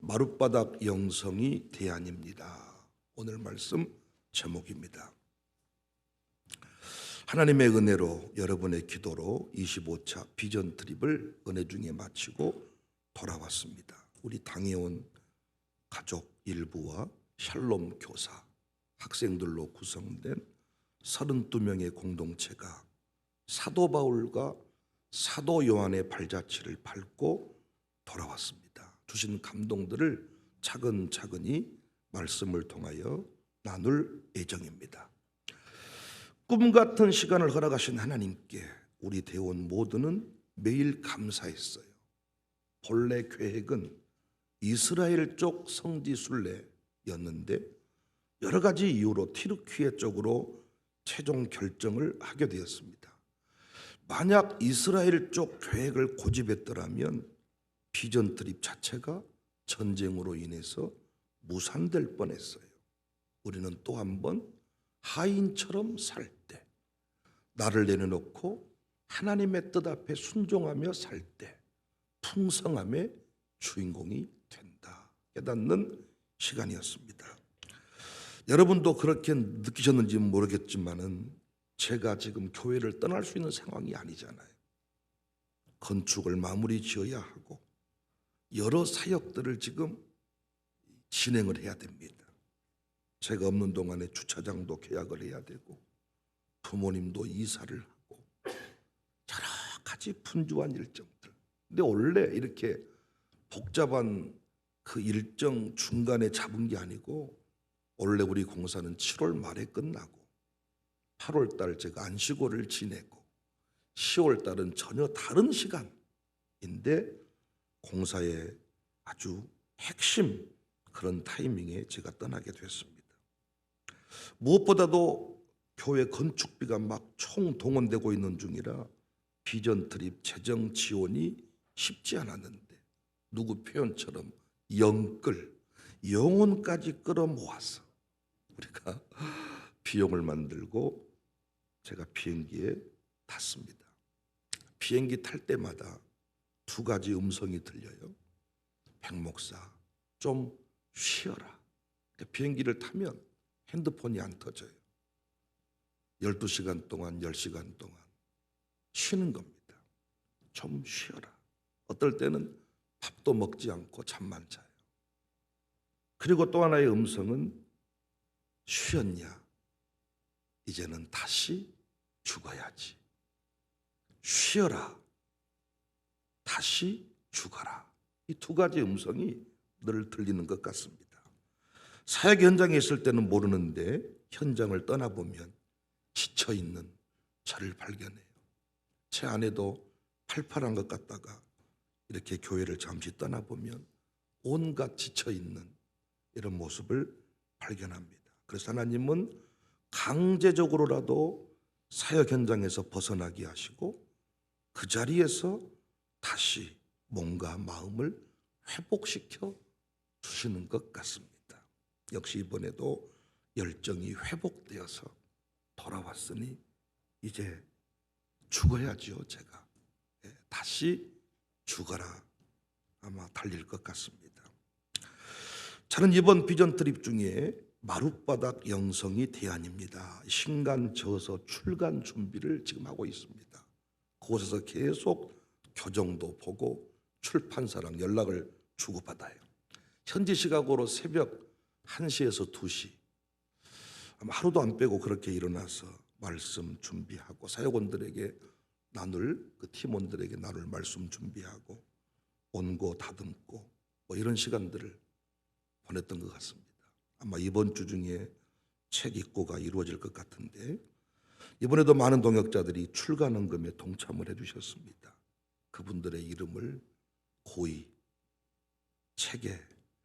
마룻바닥 영성이 대안입니다. 오늘 말씀 제목입니다. 하나님의 은혜로 여러분의 기도로 25차 비전 트립을 은혜 중에 마치고 돌아왔습니다. 우리 당해온 가족 일부와 샬롬 교사, 학생들로 구성된 32명의 공동체가 사도 바울과 사도 요한의 발자취를 밟고 돌아왔습니다. 주신 감동들을 차근차근히 말씀을 통하여 나눌 예정입니다. 꿈 같은 시간을 허락하신 하나님께 우리 대원 모두는 매일 감사했어요. 본래 계획은 이스라엘 쪽 성지 순례였는데 여러 가지 이유로 티르키예 쪽으로 최종 결정을 하게 되었습니다. 만약 이스라엘 쪽 계획을 고집했더라면 비전 트립 자체가 전쟁으로 인해서 무산될 뻔했어요. 우리는 또 한 번 하인처럼 살 때, 나를 내려놓고 하나님의 뜻 앞에 순종하며 살 때 풍성함의 주인공이 된다 깨닫는 시간이었습니다. 여러분도 그렇게 느끼셨는지는 모르겠지만은 제가 지금 교회를 떠날 수 있는 상황이 아니잖아요. 건축을 마무리 지어야 하고 여러 사역들을 지금 진행을 해야 됩니다. 제가 없는 동안에 주차장도 계약을 해야 되고 부모님도 이사를 하고 여러 가지 분주한 일정들. 근데 원래 이렇게 복잡한 그 일정 중간에 잡은 게 아니고 원래 우리 공사는 7월 말에 끝나고 8월 달 제가 안식월을 지내고 10월 달은 전혀 다른 시간인데 공사의 아주 핵심 그런 타이밍에 제가 떠나게 됐습니다. 무엇보다도 교회 건축비가 막 총동원되고 있는 중이라 비전 트립 재정 지원이 쉽지 않았는데 누구 표현처럼 영혼까지 끌어모아서 우리가 비용을 만들고 제가 비행기에 탔습니다. 비행기 탈 때마다 두 가지 음성이 들려요. 백 목사 좀 쉬어라. 비행기를 타면 핸드폰이 안 터져요. 12시간 동안 10시간 동안 쉬는 겁니다. 좀 쉬어라. 어떨 때는 밥도 먹지 않고 잠만 자요. 그리고 또 하나의 음성은 쉬었냐? 이제는 다시 죽어야지. 쉬어라. 다시 죽어라. 이 두 가지 음성이 늘 들리는 것 같습니다. 사역 현장에 있을 때는 모르는데 현장을 떠나보면 지쳐있는 저를 발견해요. 제 아내도 팔팔한 것 같다가 이렇게 교회를 잠시 떠나보면 온갖 지쳐있는 이런 모습을 발견합니다. 그래서 하나님은 강제적으로라도 사역 현장에서 벗어나게 하시고 그 자리에서 다시 몸과 마음을 회복시켜 주시는 것 같습니다. 역시 이번에도 열정이 회복되어서 돌아왔으니 이제 죽어야지요. 제가 다시 죽어라 아마 달릴 것 같습니다. 저는 이번 비전 트립 중에 마룻바닥 영성이 대안입니다. 신간 저서 출간 준비를 지금 하고 있습니다. 그곳에서 계속 교정도 보고 출판사랑 연락을 주고받아요. 현지 시각으로 새벽 1시에서 2시 아마 하루도 안 빼고 그렇게 일어나서 말씀 준비하고 사역원들에게 나눌 그 팀원들에게 나눌 말씀 준비하고 온고 다듬고 뭐 이런 시간들을 보냈던 것 같습니다. 아마 이번 주 중에 책 입고가 이루어질 것 같은데 이번에도 많은 동역자들이 출간헌금에 동참을 해주셨습니다. 그분들의 이름을 고이 책에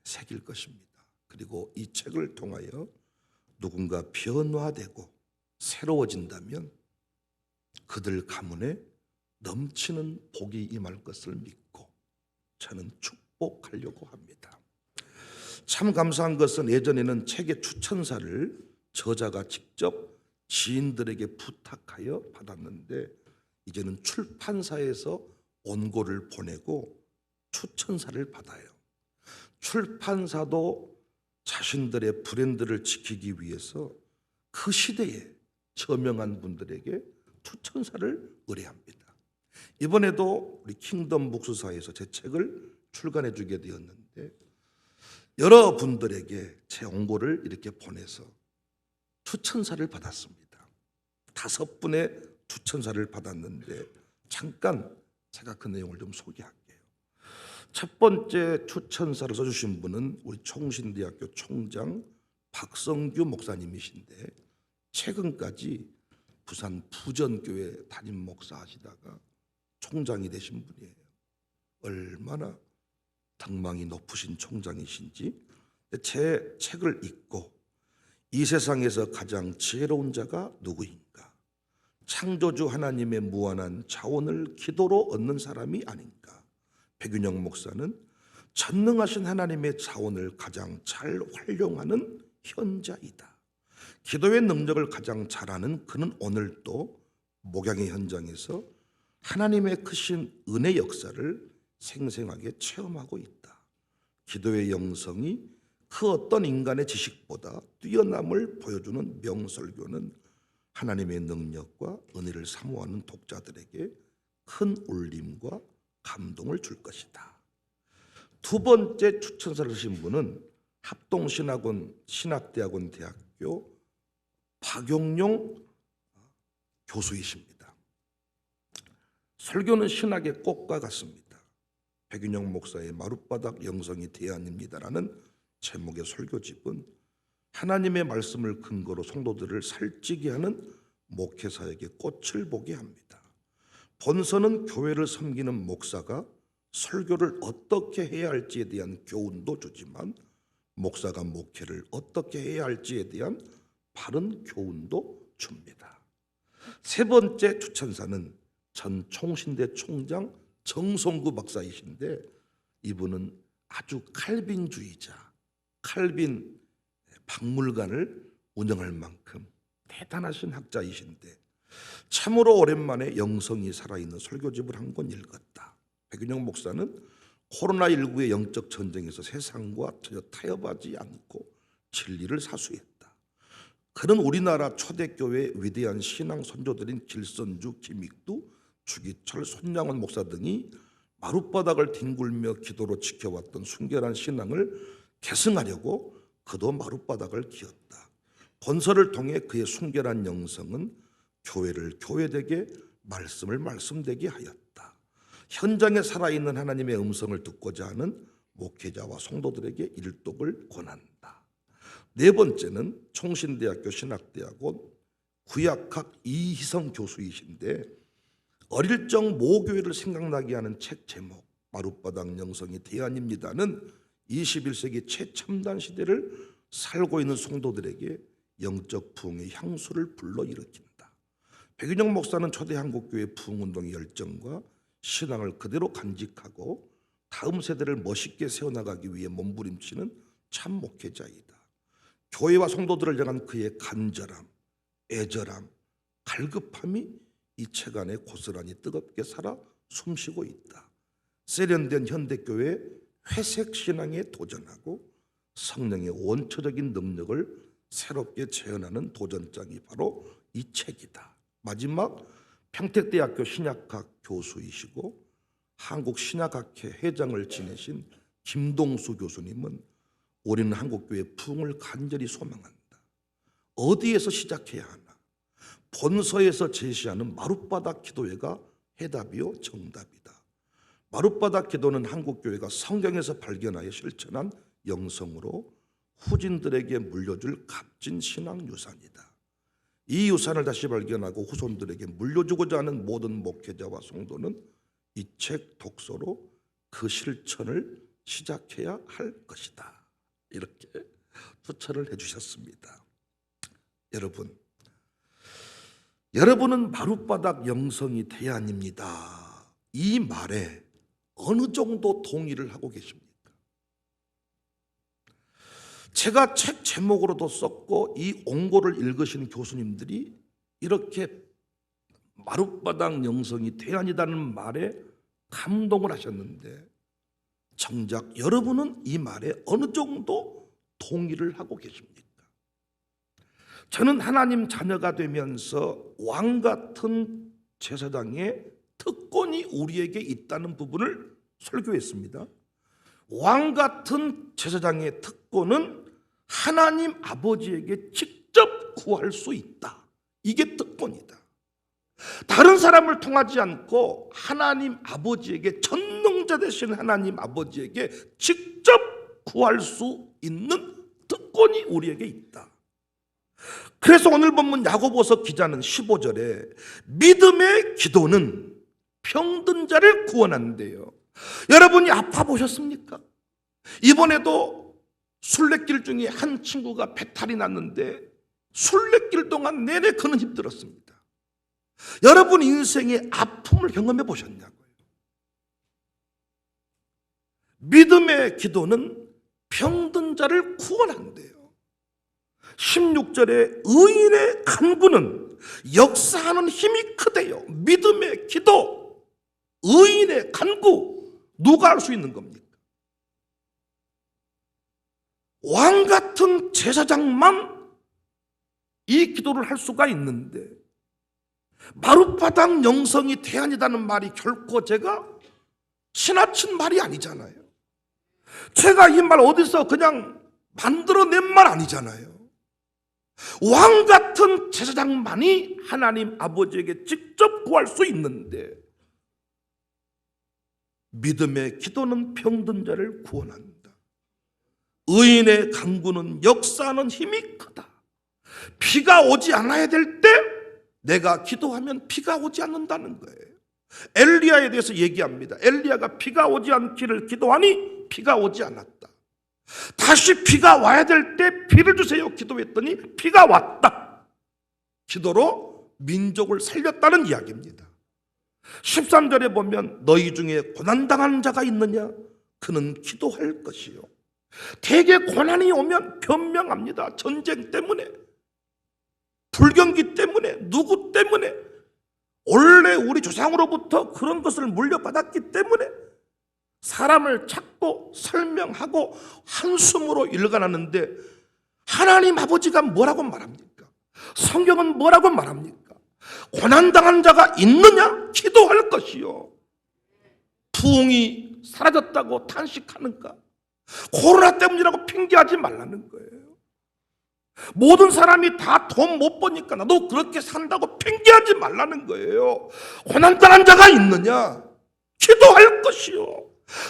새길 것입니다. 그리고 이 책을 통하여 누군가 변화되고 새로워진다면 그들 가문에 넘치는 복이 임할 것을 믿고 저는 축복하려고 합니다. 참 감사한 것은 예전에는 책의 추천사를 저자가 직접 지인들에게 부탁하여 받았는데 이제는 출판사에서 원고를 보내고 추천사를 받아요. 출판사도 자신들의 브랜드를 지키기 위해서 그 시대에 저명한 분들에게 추천사를 의뢰합니다. 이번에도 우리 킹덤 북스사에서 제 책을 출간해 주게 되었는데 여러분들에게 제 원고를 이렇게 보내서 추천사를 받았습니다. 5분의 추천사를 받았는데 잠깐 제가 그 내용을 좀 소개할게요. 첫 번째 추천사를 써주신 분은 우리 총신대학교 총장 박성규 목사님이신데 최근까지 부산 부전교회 담임 목사 하시다가 총장이 되신 분이에요. 얼마나 덕망이 높으신 총장이신지. 제 책을 읽고 이 세상에서 가장 지혜로운 자가 누구인가? 창조주 하나님의 무한한 자원을 기도로 얻는 사람이 아닌가? 백윤영 목사는 전능하신 하나님의 자원을 가장 잘 활용하는 현자이다. 기도의 능력을 가장 잘하는 그는 오늘도 목양의 현장에서 하나님의 크신 은혜 역사를 생생하게 체험하고 있다. 기도의 영성이 그 어떤 인간의 지식보다 뛰어남을 보여주는 명설교는 하나님의 능력과 은혜를 사모하는 독자들에게 큰 울림과 감동을 줄 것이다. 두 번째 추천사를 주신 분은 합동신학원 신학대학원 대학교 박용용 교수이십니다. 설교는 신학의 꽃과 같습니다. 백윤영 목사의 마룻바닥 영성이 대안입니다라는 제목의 설교집은 하나님의 말씀을 근거로 성도들을 살찌게 하는 목회사에게 꽃을 보게 합니다. 본서는 교회를 섬기는 목사가 설교를 어떻게 해야 할지에 대한 교훈도 주지만 목사가 목회를 어떻게 해야 할지에 대한 바른 교훈도 줍니다. 세 번째 추천사는 전 총신대 총장 정성구 박사이신데 이분은 아주 칼빈주의자, 칼빈 박물관을 운영할 만큼 대단하신 학자이신데 참으로 오랜만에 영성이 살아있는 설교집을 한 권 읽었다. 백윤영 목사는 코로나19의 영적 전쟁에서 세상과 전혀 타협하지 않고 진리를 사수했다. 그는 우리나라 초대교회의 위대한 신앙 선조들인 길선주, 김익두, 주기철, 손양원 목사 등이 마룻바닥을 뒹굴며 기도로 지켜왔던 순결한 신앙을 계승하려고 그도 마룻바닥을 기었다. 본서를 통해 그의 순결한 영성은 교회를 교회되게, 말씀을 말씀되게 하였다. 현장에 살아있는 하나님의 음성을 듣고자 하는 목회자와 성도들에게 일독을 권한다. 네 번째는 총신대학교 신학대학원 구약학 이희성 교수이신데 어릴 적 모교회를 생각나게 하는 책 제목 마룻바닥 영성이 대안입니다는 21세기 최첨단 시대를 살고 있는 성도들에게 영적 부흥의 향수를 불러일으킨다. 백윤영 목사는 초대 한국교회 부흥운동의 열정과 신앙을 그대로 간직하고 다음 세대를 멋있게 세워나가기 위해 몸부림치는 참 목회자이다. 교회와 성도들을 향한 그의 간절함, 애절함, 갈급함이 이 책 안에 고스란히 뜨겁게 살아 숨쉬고 있다. 세련된 현대교회의 회색 신앙에 도전하고 성령의 원초적인 능력을 새롭게 재현하는 도전장이 바로 이 책이다. 마지막 평택대학교 신약학 교수이시고 한국신약학회 회장을 지내신 김동수 교수님은 우리는 한국교회 부흥을 간절히 소망한다. 어디에서 시작해야 하나? 본서에서 제시하는 마룻바닥 기도회가 해답이요 정답이다. 마룻바닥 기도는 한국교회가 성경에서 발견하여 실천한 영성으로 후진들에게 물려줄 값진 신앙 유산이다. 이 유산을 다시 발견하고 후손들에게 물려주고자 하는 모든 목회자와 성도는 이 책 독서로 그 실천을 시작해야 할 것이다. 이렇게 추천을 해주셨습니다. 여러분은 마룻바닥 영성이 대안입니다. 이 말에 어느 정도 동의를 하고 계십니까? 제가 책 제목으로도 썼고 이 원고를 읽으시는 교수님들이 이렇게 마룻바닥 영성이 대안이라는 말에 감동을 하셨는데 정작 여러분은 이 말에 어느 정도 동의를 하고 계십니까? 저는 하나님 자녀가 되면서 왕 같은 제사장의 특권이 우리에게 있다는 부분을 설교했습니다. 왕 같은 제사장의 특권은 하나님 아버지에게 직접 구할 수 있다. 이게 특권이다. 다른 사람을 통하지 않고 하나님 아버지에게, 전능자 되신 하나님 아버지에게 직접 구할 수 있는 특권이 우리에게 있다. 그래서 오늘 본문 야고보서 기자는 15절에 믿음의 기도는 병든 자를 구원한대요. 여러분이 아파 보셨습니까? 이번에도 순례길 중에 한 친구가 배탈이 났는데 순례길 동안 내내 그는 힘들었습니다. 여러분 인생의 아픔을 경험해 보셨냐고요? 믿음의 기도는 병든 자를 구원한대요. 16절에 의인의 간구는 역사하는 힘이 크대요. 믿음의 기도, 의인의 간구, 누가 할 수 있는 겁니까? 왕 같은 제사장만 이 기도를 할 수가 있는데, 마룻바닥 영성이 대안이라는 말이 결코 제가 지나친 말이 아니잖아요. 제가 이 말 어디서 그냥 만들어낸 말 아니잖아요. 왕 같은 제사장만이 하나님 아버지에게 직접 구할 수 있는데, 믿음의 기도는 병든 자를 구원한다. 의인의 간구는 역사하는 힘이 크다. 비가 오지 않아야 될 때 내가 기도하면 비가 오지 않는다는 거예요. 엘리야에 대해서 얘기합니다. 엘리야가 비가 오지 않기를 기도하니 비가 오지 않았다. 다시 비가 와야 될 때 비를 주세요 기도했더니 비가 왔다. 기도로 민족을 살렸다는 이야기입니다. 13절에 보면 너희 중에 고난당한 자가 있느냐? 그는 기도할 것이요. 대개 고난이 오면 변명합니다. 전쟁 때문에, 불경기 때문에, 누구 때문에, 원래 우리 조상으로부터 그런 것을 물려받았기 때문에 사람을 찾고 설명하고 한숨으로 일관하는데, 하나님 아버지가 뭐라고 말합니까? 성경은 뭐라고 말합니까? 고난당한 자가 있느냐? 기도할 것이요. 부흥이 사라졌다고 탄식하는가? 코로나 때문이라고 핑계하지 말라는 거예요. 모든 사람이 다 돈 못 버니까 나도 그렇게 산다고 핑계하지 말라는 거예요. 고난당한 자가 있느냐? 기도할 것이요.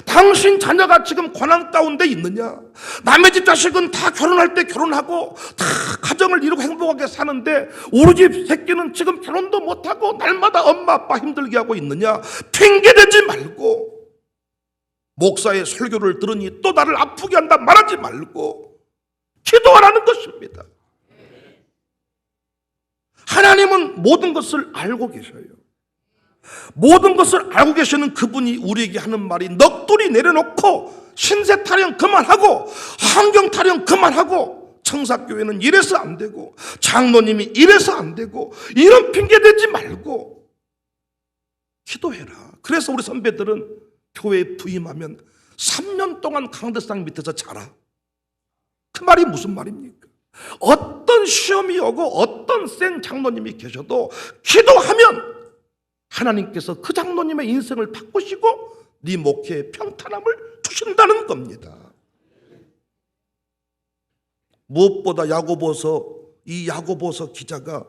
당신 자녀가 지금 고난 가운데 있느냐? 남의 집 자식은 다 결혼할 때 결혼하고 다 가정을 이루고 행복하게 사는데 우리 집 새끼는 지금 결혼도 못하고 날마다 엄마 아빠 힘들게 하고 있느냐? 핑계대지 말고, 목사의 설교를 들으니 또 나를 아프게 한다 말하지 말고 기도하라는 것입니다. 하나님은 모든 것을 알고 계셔요. 모든 것을 알고 계시는 그분이 우리에게 하는 말이, 넋두리 내려놓고 신세 타령 그만하고 환경 타령 그만하고, 청사교회는 이래서 안 되고 장로님이 이래서 안 되고 이런 핑계 대지 말고 기도해라. 그래서 우리 선배들은 교회에 부임하면 3년 동안 강대상 밑에서 자라. 그 말이 무슨 말입니까? 어떤 시험이 오고 어떤 센 장로님이 계셔도 기도하면 하나님께서 그 장로님의 인생을 바꾸시고 네 목회에 평탄함을 주신다는 겁니다. 무엇보다 이 야고보서 기자가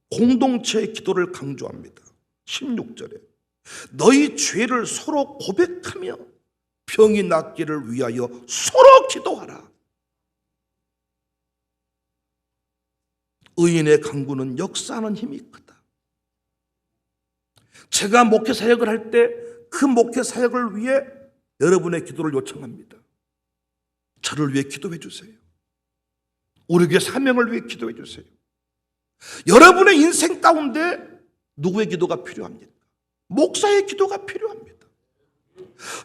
공동체의 기도를 강조합니다. 16절에 너희 죄를 서로 고백하며 병이 낫기를 위하여 서로 기도하라. 의인의 간구는 역사하는 힘이 크다. 제가 목회 사역을 할 때 그 목회 사역을 위해 여러분의 기도를 요청합니다. 저를 위해 기도해 주세요. 우리 교회 사명을 위해 기도해 주세요. 여러분의 인생 가운데 누구의 기도가 필요합니까? 목사의 기도가 필요합니다.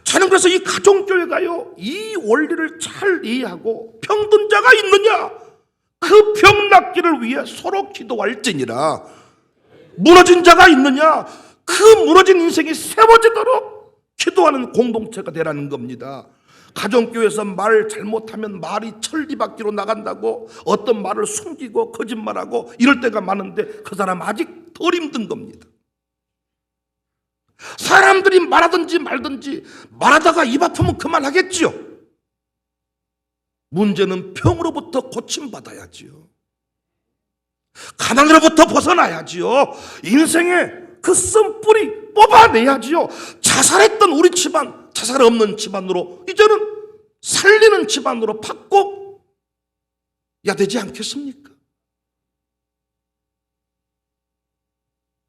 저는 그래서 이 가정교회가요, 이 원리를 잘 이해하고 병든 자가 있느냐? 그 병 낫기를 위해 서로 기도할지니라. 무너진 자가 있느냐? 그 무너진 인생이 세워지도록 기도 기도하는 공동체가 되라는 겁니다. 가정교회에서 말 잘못하면 말이 천리밖으로 나간다고 어떤 말을 숨기고 거짓말하고 이럴 때가 많은데 그 사람 아직 덜 힘든 겁니다. 사람들이 말하든지 말든지 말하다가 입 아프면 그만하겠지요. 문제는 병으로부터 고침받아야지요. 가난으로부터 벗어나야지요. 인생의 그 쓴뿌리 뽑아내야지요. 자살했던 우리 집안, 자살 없는 집안으로 이제는 살리는 집안으로 바꿔야 되지 않겠습니까?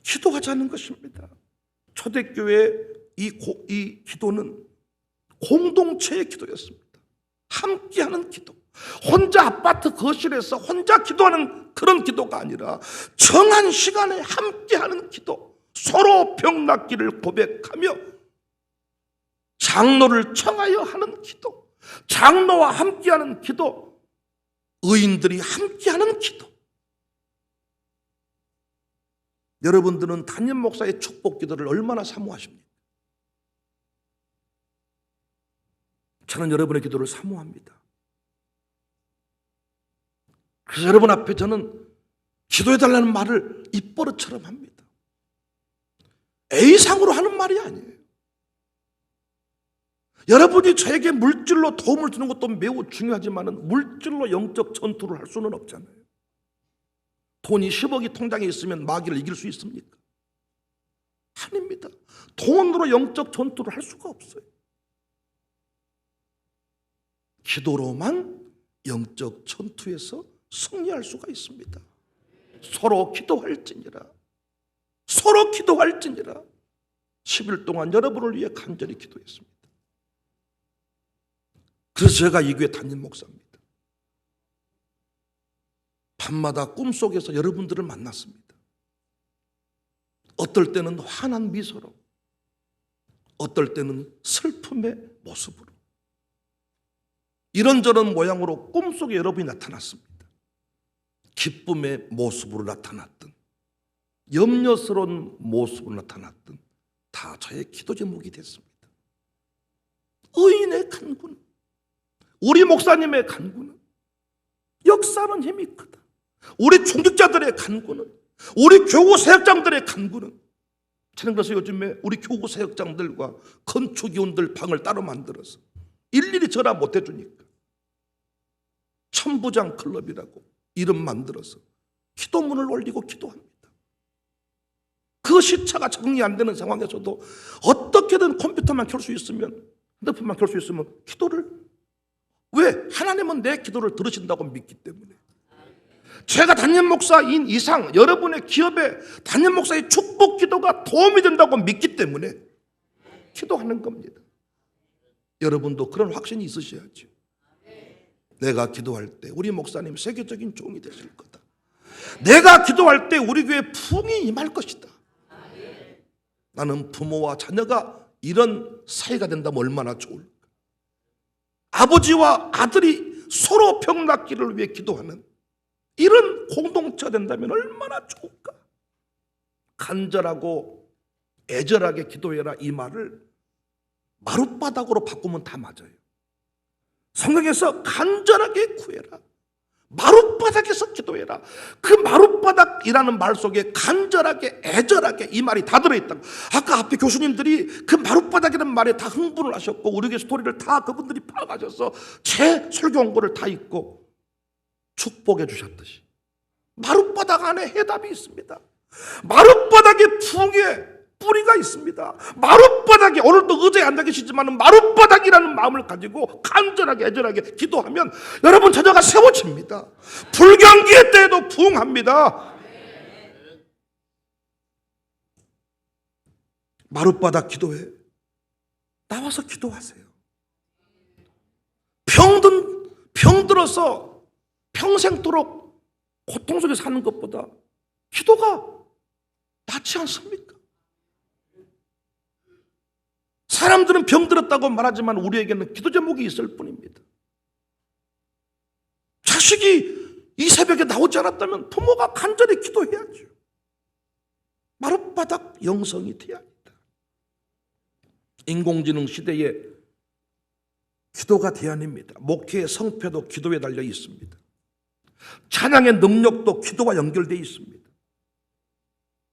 기도하자는 것입니다. 초대교회의 이 기도는 공동체의 기도였습니다. 함께하는 기도. 혼자 아파트 거실에서 혼자 기도하는 그런 기도가 아니라 정한 시간에 함께하는 기도. 서로 병낫기를 고백하며 장로를 청하여 하는 기도. 장로와 함께하는 기도. 의인들이 함께하는 기도. 여러분들은 담임 목사의 축복 기도를 얼마나 사모하십니까? 저는 여러분의 기도를 사모합니다. 그래서 여러분 앞에 저는 기도해달라는 말을 입버릇처럼 합니다. A상으로 하는 말이 아니에요. 여러분이 저에게 물질로 도움을 주는 것도 매우 중요하지만 물질로 영적 전투를 할 수는 없잖아요. 돈이 10억이 통장에 있으면 마귀를 이길 수 있습니까? 아닙니다. 돈으로 영적 전투를 할 수가 없어요. 기도로만 영적 전투에서 승리할 수가 있습니다. 서로 기도할지니라. 서로 기도할지니라. 10일 동안 여러분을 위해 간절히 기도했습니다. 그래서 제가 이 교회 담임 목사입니다. 밤마다 꿈속에서 여러분들을 만났습니다. 어떨 때는 환한 미소로, 어떨 때는 슬픔의 모습으로, 이런저런 모양으로 꿈속에 여러분이 나타났습니다. 기쁨의 모습으로 나타났든 염려스러운 모습으로 나타났든 다 저의 기도 제목이 됐습니다. 의인의 간구는, 우리 목사님의 간구는, 역사는 힘이 크다. 우리 중직자들의 간구는, 우리 교구 사역장들의 간구는, 저는 그래서 요즘에 우리 교구 사역장들과 건축위원들 방을 따로 만들어서 일일이 전화 못 해주니까 천부장 클럽이라고 이름 만들어서 기도문을 올리고 기도합니다. 그 시차가 정리 안 되는 상황에서도 어떻게든 컴퓨터만 켤 수 있으면, 핸드폰만 켤 수 있으면 기도를, 왜? 하나님은 내 기도를 들으신다고 믿기 때문에. 제가 담임 목사인 이상 여러분의 기업에 담임 목사의 축복 기도가 도움이 된다고 믿기 때문에 기도하는 겁니다. 여러분도 그런 확신이 있으셔야죠. 내가 기도할 때 우리 목사님 세계적인 종이 되실 거다. 내가 기도할 때 우리 교회에 풍이 임할 것이다. 나는 부모와 자녀가 이런 사이가 된다면 얼마나 좋을까. 아버지와 아들이 서로 병낫기를 위해 기도하는 이런 공동체가 된다면 얼마나 좋을까. 간절하고 애절하게 기도해라, 이 말을 마룻바닥으로 바꾸면 다 맞아요. 성경에서 간절하게 구해라, 마룻바닥에서 기도해라. 그 마룻바닥이라는 말 속에 간절하게 애절하게 이 말이 다 들어있다고. 아까 앞에 교수님들이 그 마룻바닥이라는 말에 다 흥분을 하셨고 우리 교회 스토리를 다 그분들이 파악하셔서 제 설교 원고를 다 읽고 축복해 주셨듯이 마룻바닥 안에 해답이 있습니다. 마룻바닥의 풍에 뿌리가 있습니다. 마룻바닥에, 오늘도 의자에 앉아 계시지만 마룻바닥이라는 마음을 가지고 간절하게 애절하게 기도하면 여러분 자녀가 세워집니다. 불경기의 때에도 부흥합니다. 마룻바닥 기도해. 나와서 기도하세요. 병들어서 평생도록 고통 속에 사는 것보다 기도가 낫지 않습니까? 사람들은 병들었다고 말하지만 우리에게는 기도 제목이 있을 뿐입니다. 자식이 이 새벽에 나오지 않았다면 부모가 간절히 기도해야죠. 마룻바닥 영성이 돼야 합니다. 인공지능 시대에 기도가 대안입니다. 목회의 성패도 기도에 달려 있습니다. 찬양의 능력도 기도와 연결되어 있습니다.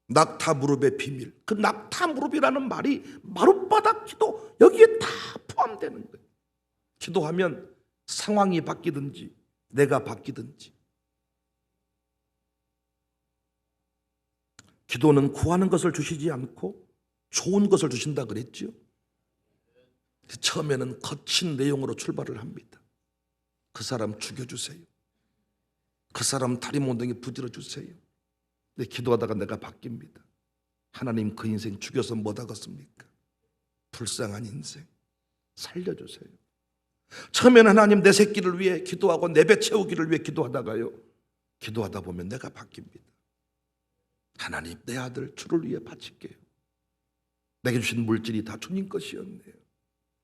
낙타 무릎의 비밀, 그 낙타 무릎이라는 말이 마룻바닥 기도, 여기에 다 포함되는 거예요. 기도하면 상황이 바뀌든지 내가 바뀌든지. 기도는 구하는 것을 주시지 않고 좋은 것을 주신다 그랬죠. 처음에는 거친 내용으로 출발을 합니다. 그 사람 죽여주세요. 그 사람 다리 몽둥이 부질러주세요. 근데 기도하다가 내가 바뀝니다. 하나님, 그 인생 죽여서 뭐 하겠습니까? 불쌍한 인생 살려주세요. 처음에는 하나님, 내 새끼를 위해 기도하고 내 배 채우기를 위해 기도하다가요, 기도하다 보면 내가 바뀝니다. 하나님, 내 아들 주를 위해 바칠게요. 내게 주신 물질이 다 주님 것이었네요.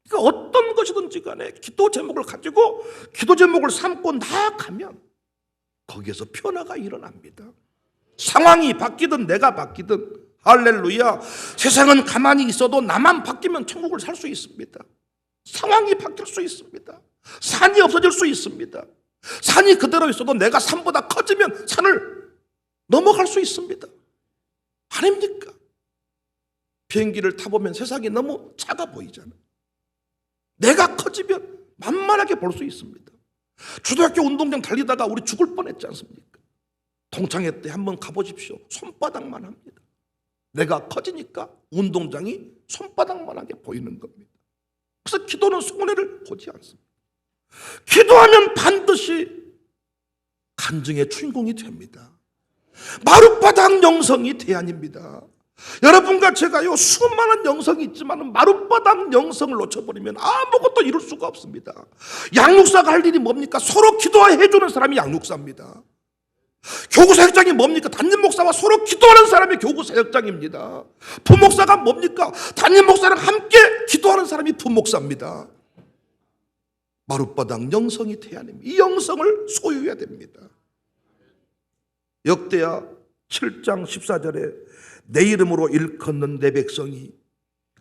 그러니까 어떤 것이든지 간에 기도 제목을 가지고 기도 제목을 삼고 나아가면 거기에서 변화가 일어납니다. 상황이 바뀌든 내가 바뀌든, 할렐루야. 세상은 가만히 있어도 나만 바뀌면 천국을 살 수 있습니다. 상황이 바뀔 수 있습니다. 산이 없어질 수 있습니다. 산이 그대로 있어도 내가 산보다 커지면 산을 넘어갈 수 있습니다. 아닙니까? 비행기를 타보면 세상이 너무 작아 보이잖아요. 내가 커지면 만만하게 볼 수 있습니다. 초등학교 운동장 달리다가 우리 죽을 뻔했지 않습니까? 동창회 때 한번 가보십시오. 손바닥만 합니다. 내가 커지니까 운동장이 손바닥만하게 보이는 겁니다. 그래서 기도는 손해를 보지 않습니다. 기도하면 반드시 간증의 주인공이 됩니다. 마룻바닥 영성이 대안입니다. 여러분과 제가요, 수많은 영성이 있지만 마룻바닥 영성을 놓쳐버리면 아무것도 이룰 수가 없습니다. 양육사가 할 일이 뭡니까? 서로 기도해 주는 사람이 양육사입니다. 교구사역장이 뭡니까? 담임 목사와 서로 기도하는 사람이 교구사역장입니다. 부목사가 뭡니까? 담임 목사랑 함께 기도하는 사람이 부목사입니다. 마룻바닥 영성이 대안입니다. 이 영성을 소유해야 됩니다. 역대하 7장 14절에 내 이름으로 일컫는 내 백성이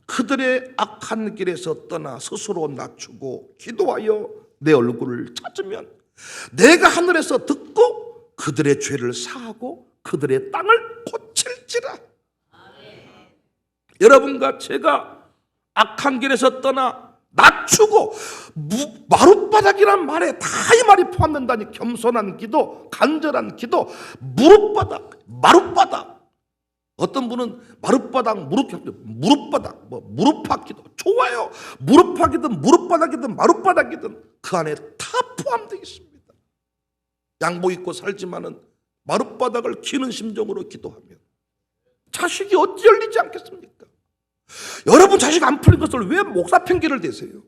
그들의 악한 길에서 떠나 스스로 낮추고 기도하여 내 얼굴을 찾으면 내가 하늘에서 듣고 그들의 죄를 사하고 그들의 땅을 고칠지라. 여러분과 제가 악한 길에서 떠나 낮추고, 마룻바닥이란 말에 다 이 말이 포함된다니. 겸손한 기도, 간절한 기도, 마룻바닥. 어떤 분은 마룻바닥, 무릎바닥, 무릎팍 기도. 좋아요. 무릎팍이든 무릎바닥이든 마룻바닥이든 그 안에 다 포함되어 있습니다. 양복 입고 살지만은 마룻바닥을 기는 심정으로 기도하면 자식이 어찌 열리지 않겠습니까? 여러분 자식 안 풀린 것을 왜 목사 핑계를 대세요?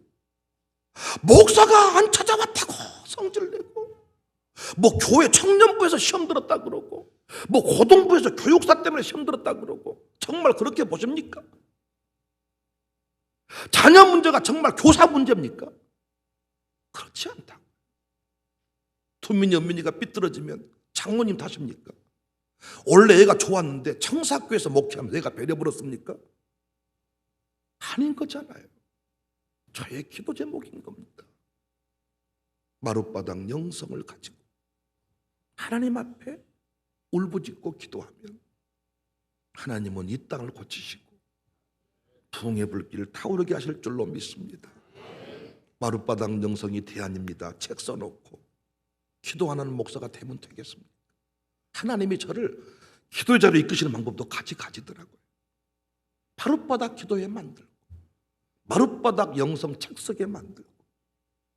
목사가 안 찾아왔다고 성질 내고, 뭐 교회 청년부에서 시험 들었다 그러고, 뭐 고등부에서 교육사 때문에 시험 들었다 그러고, 정말 그렇게 보십니까? 자녀 문제가 정말 교사 문제입니까? 그렇지 않다. 투민이 은민이가 삐뚤어지면 장모님 탓입니까? 원래 애가 좋았는데 청사교에서 목회하면서 애가 배려버렸습니까? 아닌 거잖아요. 저의 기도 제목인 겁니다. 마룻바닥 영성을 가지고 하나님 앞에 울부짖고 기도하면 하나님은 이 땅을 고치시고 부흥의 불길을 타오르게 하실 줄로 믿습니다. 마룻바닥 영성이 대안입니다. 책 써놓고 기도하는 목사가 되면 되겠습니다. 하나님이 저를 기도의 자리로 이끄시는 방법도 가지더라고요. 마룻바닥 기도에 만들고, 마룻바닥 영성 책 쓰게 만들고.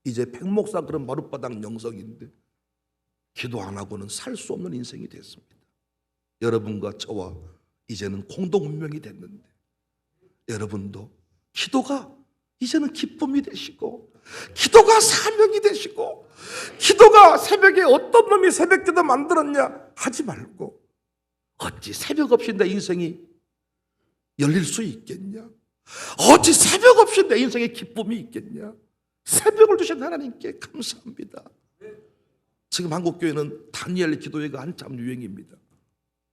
이제 백목사 그런 마룻바닥 영성인데 기도 안 하고는 살 수 없는 인생이 됐습니다. 여러분과 저와 이제는 공동 운명이 됐는데, 여러분도 기도가 이제는 기쁨이 되시고, 기도가 사명이 되시고, 기도가 새벽에 어떤 놈이 새벽기도 만들었냐 하지 말고, 어찌 새벽 없이 내 인생이 열릴 수 있겠냐, 어찌 새벽 없이 내 인생에 기쁨이 있겠냐. 새벽을 주신 하나님께 감사합니다. 지금 한국교회는 다니엘 기도회가 한참 유행입니다.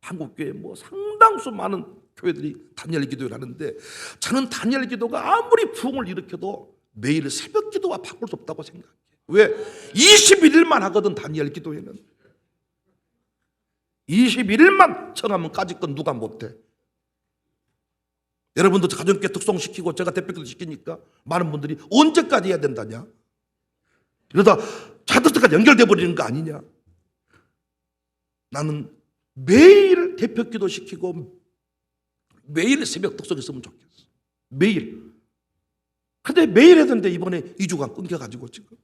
한국교회 뭐 상당수 많은 교회들이 다니엘 기도를 하는데 저는 다니엘 기도가 아무리 부흥을 일으켜도 매일 새벽 기도와 바꿀 수 없다고 생각해요. 왜? 21일만 하거든. 다니엘 기도에는 21일만 청하면 까짓 건 누가 못해. 여러분도 가정교회 특송시키고 제가 대표기도 시키니까 많은 분들이 언제까지 해야 된다냐, 이러다 자들까지 연결돼 버리는 거 아니냐. 나는 매일 대표기도 시키고 매일 새벽 특송 했으면 좋겠어. 매일. 근데 매일 했는데 이번에 2주간 끊겨가지고 지금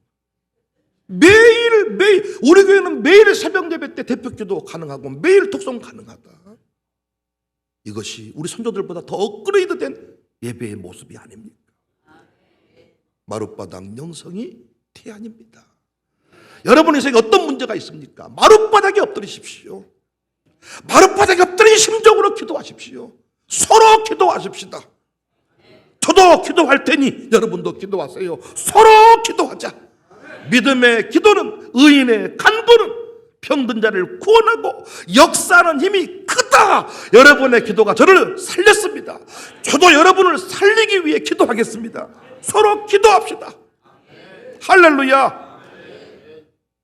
매일 우리 교회는 매일 새벽 예배 때 대표기도 가능하고 매일 특송 가능하다. 이것이 우리 선조들보다 더 업그레이드된 예배의 모습이 아닙니까? 마룻바닥 영성이 태안입니다. 여러분의 생에 어떤 문제가 있습니까? 마룻바닥에 엎드리십시오. 마룻바닥에 엎드린 심정으로 기도하십시오. 서로 기도하십시다. 저도 기도할 테니 여러분도 기도하세요. 서로 기도하자. 믿음의 기도는, 의인의 간구는 병든 자를 구원하고 역사하는 힘이 크다. 여러분의 기도가 저를 살렸습니다. 저도 여러분을 살리기 위해 기도하겠습니다. 서로 기도합시다. 할렐루야.